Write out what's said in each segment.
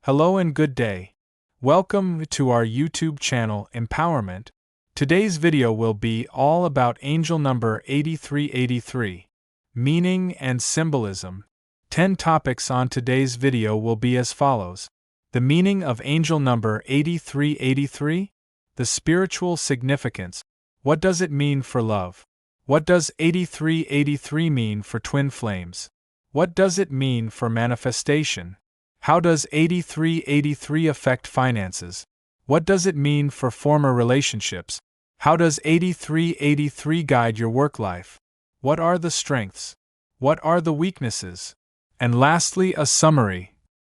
Hello and good day. Welcome to our YouTube channel Empowerment. Today's video will be all about angel number 8383, meaning and symbolism. 10 topics on today's video will be as follows. The meaning of angel number 8383, the spiritual significance. What does it mean for love? What does 8383 mean for twin flames? What does it mean for manifestation? How does 8383 affect finances? What does it mean for former relationships? How does 8383 guide your work life? What are the strengths? What are the weaknesses? And lastly, a summary.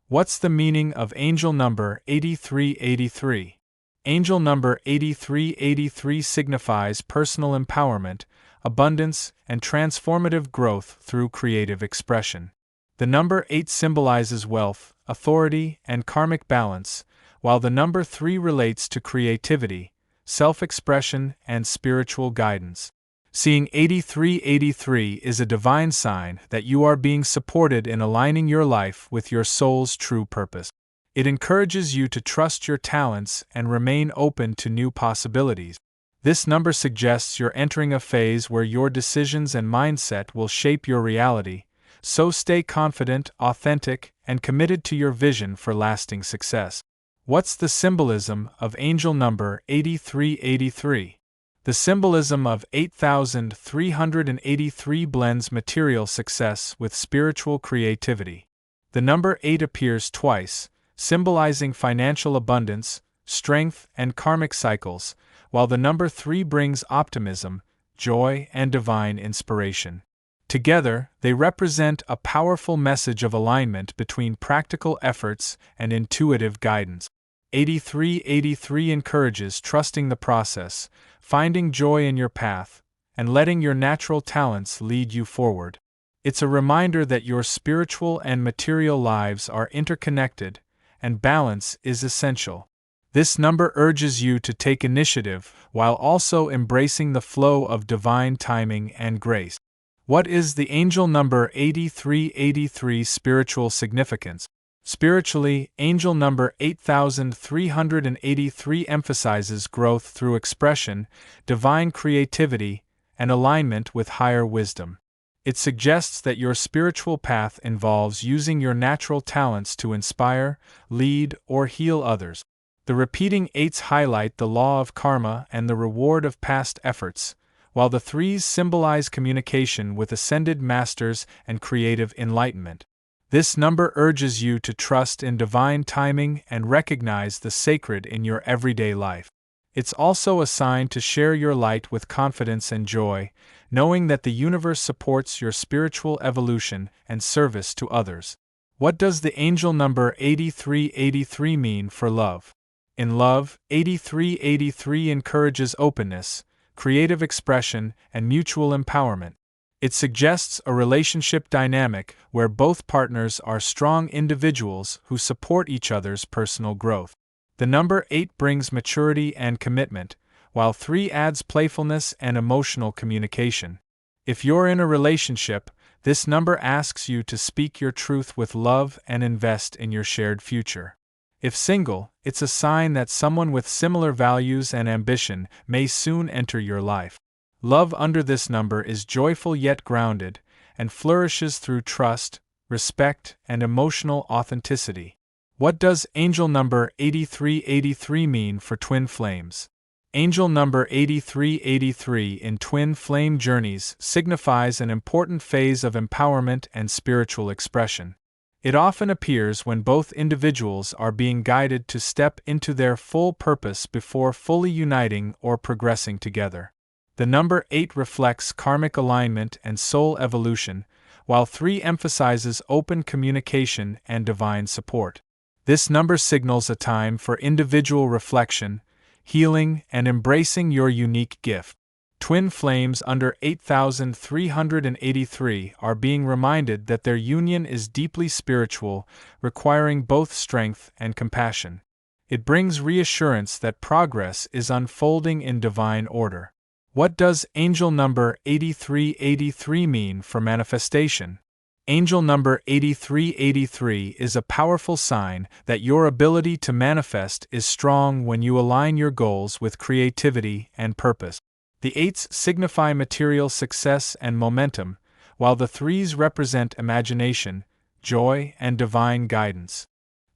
What's the meaning of angel number 8383? Angel number 8383 signifies personal empowerment, abundance, and transformative growth through creative expression. The number 8 symbolizes wealth, authority, and karmic balance, while the number 3 relates to creativity, self-expression, and spiritual guidance. Seeing 8383 is a divine sign that you are being supported in aligning your life with your soul's true purpose. It encourages you to trust your talents and remain open to new possibilities. This number suggests you're entering a phase where your decisions and mindset will shape your reality, so stay confident, authentic, and committed to your vision for lasting success. What's the symbolism of angel number 8383? The symbolism of 8383 blends material success with spiritual creativity. The number 8 appears twice, symbolizing financial abundance, strength, and karmic cycles, while the number 3 brings optimism, joy, and divine inspiration. Together, they represent a powerful message of alignment between practical efforts and intuitive guidance. 8383 encourages trusting the process, finding joy in your path, and letting your natural talents lead you forward. It's a reminder that your spiritual and material lives are interconnected, and balance is essential. This number urges you to take initiative while also embracing the flow of divine timing and grace. What is the angel number 8383 spiritual significance? Spiritually, angel number 8383 emphasizes growth through expression, divine creativity, and alignment with higher wisdom. It suggests that your spiritual path involves using your natural talents to inspire, lead, or heal others. The repeating 8s highlight the law of karma and the reward of past efforts, while the 3s symbolize communication with ascended masters and creative enlightenment. This number urges you to trust in divine timing and recognize the sacred in your everyday life. It's also a sign to share your light with confidence and joy, knowing that the universe supports your spiritual evolution and service to others. What does the angel number 8383 mean for love? In love, 8383 encourages openness, creative expression, and mutual empowerment. It suggests a relationship dynamic where both partners are strong individuals who support each other's personal growth. The number 8 brings maturity and commitment, while 3 adds playfulness and emotional communication. If you're in a relationship, this number asks you to speak your truth with love and invest in your shared future. If single, it's a sign that someone with similar values and ambition may soon enter your life. Love under this number is joyful yet grounded, and flourishes through trust, respect, and emotional authenticity. What does angel number 8383 mean for twin flames? Angel number 8383 in twin flame journeys signifies an important phase of empowerment and spiritual expression. It often appears when both individuals are being guided to step into their full purpose before fully uniting or progressing together. The number 8 reflects karmic alignment and soul evolution, while 3 emphasizes open communication and divine support. This number signals a time for individual reflection, healing, and embracing your unique gift. Twin flames under 8383 are being reminded that their union is deeply spiritual, requiring both strength and compassion. It brings reassurance that progress is unfolding in divine order. What does angel number 8383 mean for manifestation? Angel number 8383 is a powerful sign that your ability to manifest is strong when you align your goals with creativity and purpose. The 8s signify material success and momentum, while the 3s represent imagination, joy, and divine guidance.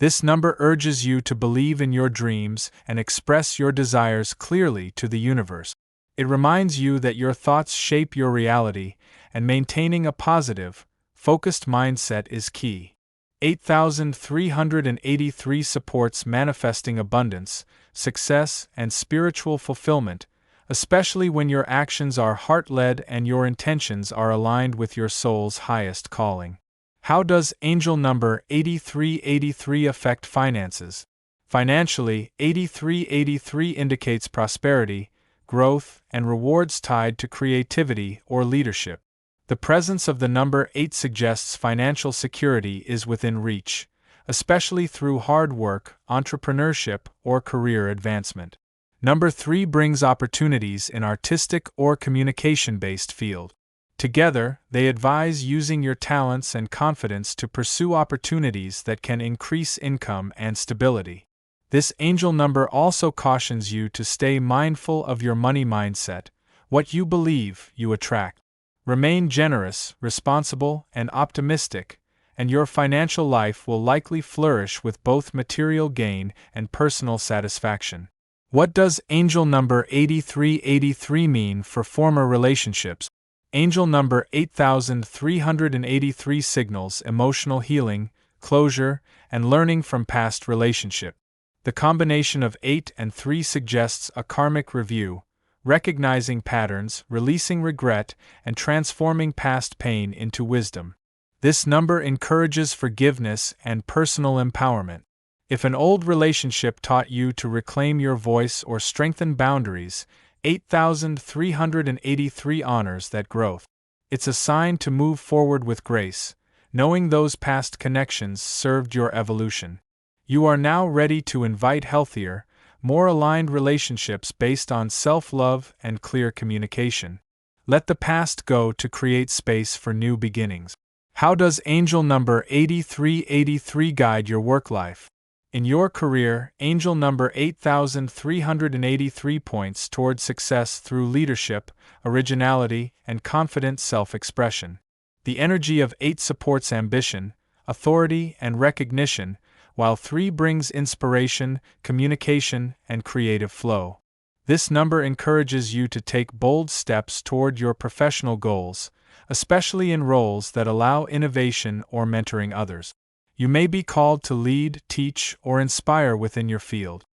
This number urges you to believe in your dreams and express your desires clearly to the universe. It reminds you that your thoughts shape your reality, and maintaining a positive, focused mindset is key. 8383 supports manifesting abundance, success, and spiritual fulfillment, especially when your actions are heart-led and your intentions are aligned with your soul's highest calling. How does angel number 8383 affect finances? Financially, 8383 indicates prosperity, growth, and rewards tied to creativity or leadership. The presence of the number 8 suggests financial security is within reach, especially through hard work, entrepreneurship, or career advancement. Number 3 brings opportunities in artistic or communication-based field. Together, they advise using your talents and confidence to pursue opportunities that can increase income and stability. This angel number also cautions you to stay mindful of your money mindset. What you believe, you attract. Remain generous, responsible, and optimistic, and your financial life will likely flourish with both material gain and personal satisfaction. What does angel number 8383 mean for former relationships? Angel number 8383 signals emotional healing, closure, and learning from past relationships. The combination of 8 and 3 suggests a karmic review, recognizing patterns, releasing regret, and transforming past pain into wisdom. This number encourages forgiveness and personal empowerment. If an old relationship taught you to reclaim your voice or strengthen boundaries, 8383 honors that growth. It's a sign to move forward with grace, knowing those past connections served your evolution. You are now ready to invite healthier, more aligned relationships based on self-love and clear communication. Let the past go to create space for new beginnings. How does angel number 8383 guide your work life? In your career, angel number 8383 points toward success through leadership, originality, and confident self-expression. The energy of 8 supports ambition, authority, and recognition, while 3 brings inspiration, communication, and creative flow. This number encourages you to take bold steps toward your professional goals, especially in roles that allow innovation or mentoring others. You may be called to lead, teach, or inspire within your field.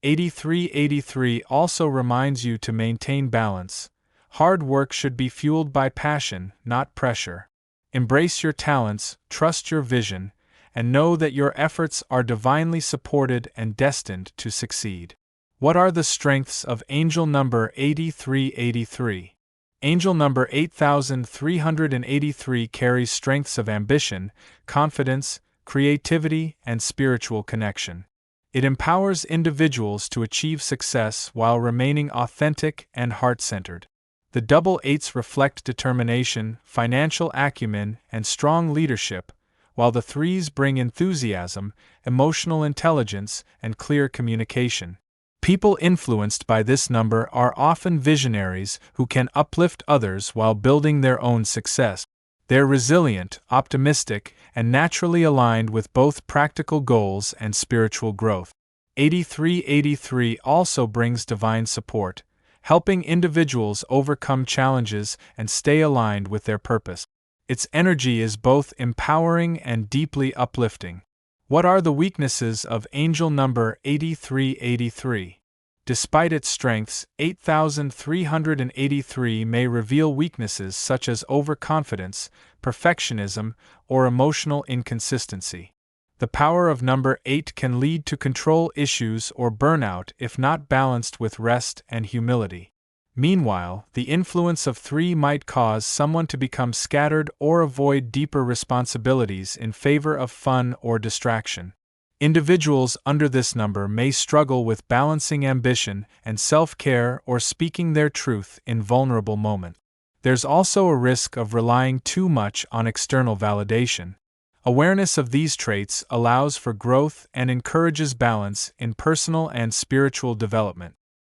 8383 also reminds you to maintain balance. Hard work should be fueled by passion, not pressure. Embrace your talents, trust your vision, and know that your efforts are divinely supported and destined to succeed. What are the strengths of angel number 8383? Angel number 8383 carries strengths of ambition, confidence, creativity, and spiritual connection. It empowers individuals to achieve success while remaining authentic and heart-centered. The double 8s reflect determination, financial acumen, and strong leadership, while the 3s bring enthusiasm, emotional intelligence, and clear communication. People influenced by this number are often visionaries who can uplift others while building their own success. They're resilient, optimistic, and naturally aligned with both practical goals and spiritual growth. 8383 also brings divine support, helping individuals overcome challenges and stay aligned with their purpose. Its energy is both empowering and deeply uplifting. What are the weaknesses of angel number 8383? Despite its strengths, 8383 may reveal weaknesses such as overconfidence, perfectionism, or emotional inconsistency. The power of number 8 can lead to control issues or burnout if not balanced with rest and humility. Meanwhile, the influence of 3 might cause someone to become scattered or avoid deeper responsibilities in favor of fun or distraction. Individuals under this number may struggle with balancing ambition and self-care or speaking their truth in vulnerable moments. There's also a risk of relying too much on external validation. Awareness of these traits allows for growth and encourages balance in personal and spiritual development.